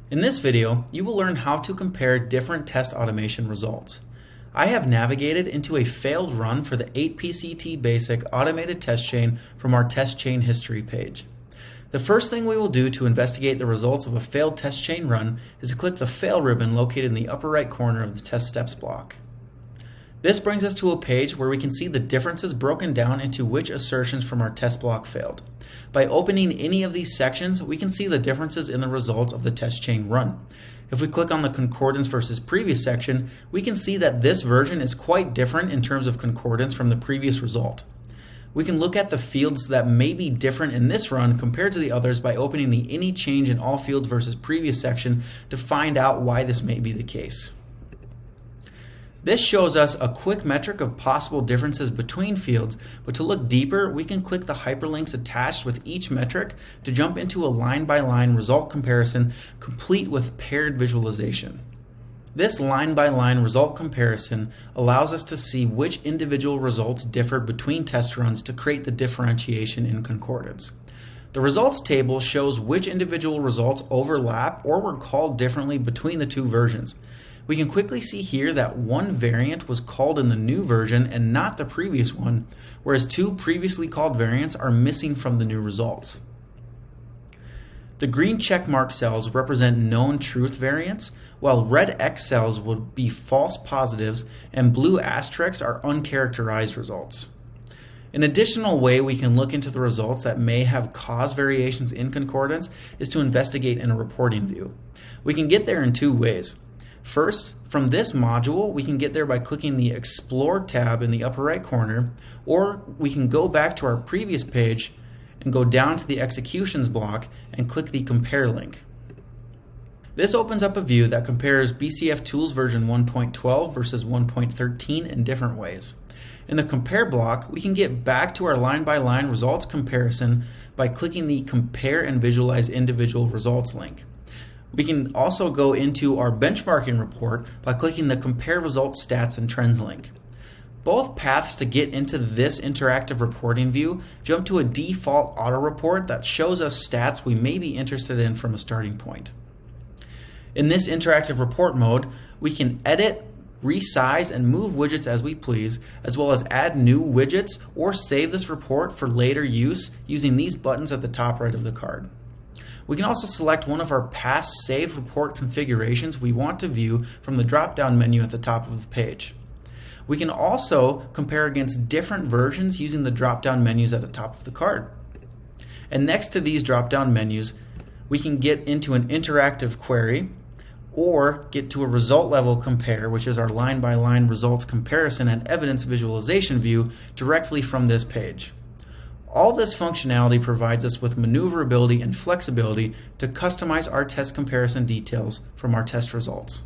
In this video, you will learn how to compare different test automation results. I have navigated into a failed run for the 8PCT Basic Automated Test Chain from our Test Chain History page. The first thing we will do to investigate the results of a failed test chain run is to click the Fail ribbon located in the upper right corner of the Test Steps block. This brings us to a page where we can see the differences broken down into which assertions from our test block failed. By opening any of these sections, we can see the differences in the results of the test chain run. If we click on the concordance versus previous section, we can see that this version is quite different in terms of concordance from the previous result. We can look at the fields that may be different in this run compared to the others by opening the Any Change in All Fields versus Previous section to find out why this may be the case. This shows us a quick metric of possible differences between fields, but to look deeper, we can click the hyperlinks attached with each metric to jump into a line-by-line result comparison complete with paired visualization. This line-by-line result comparison allows us to see which individual results differ between test runs to create the differentiation in concordance. The results table shows which individual results overlap or were called differently between the two versions. We can quickly see here that one variant was called in the new version and not the previous one, whereas two previously called variants are missing from the new results. The green checkmark cells represent known truth variants, while red X cells would be false positives and blue asterisks are uncharacterized results. An additional way we can look into the results that may have caused variations in concordance is to investigate in a reporting view. We can get there in two ways. First, from this module, we can get there by clicking the Explore tab in the upper right corner, or we can go back to our previous page and go down to the Executions block and click the Compare link. This opens up a view that compares BCF Tools version 1.12 versus 1.13 in different ways. In the Compare block, we can get back to our line-by-line results comparison by clicking the Compare and Visualize Individual Results link. We can also go into our benchmarking report by clicking the Compare Results Stats and Trends link. Both paths to get into this interactive reporting view jump to a default auto report that shows us stats we may be interested in from a starting point. In this interactive report mode, we can edit, resize, and move widgets as we please, as well as add new widgets or save this report for later use using these buttons at the top right of the card. We can also select one of our past saved report configurations we want to view from the drop-down menu at the top of the page. We can also compare against different versions using the drop-down menus at the top of the card. And next to these drop-down menus, we can get into an interactive query or get to a result level compare, which is our line-by-line results comparison and evidence visualization view directly from this page. All this functionality provides us with maneuverability and flexibility to customize our test comparison details from our test results.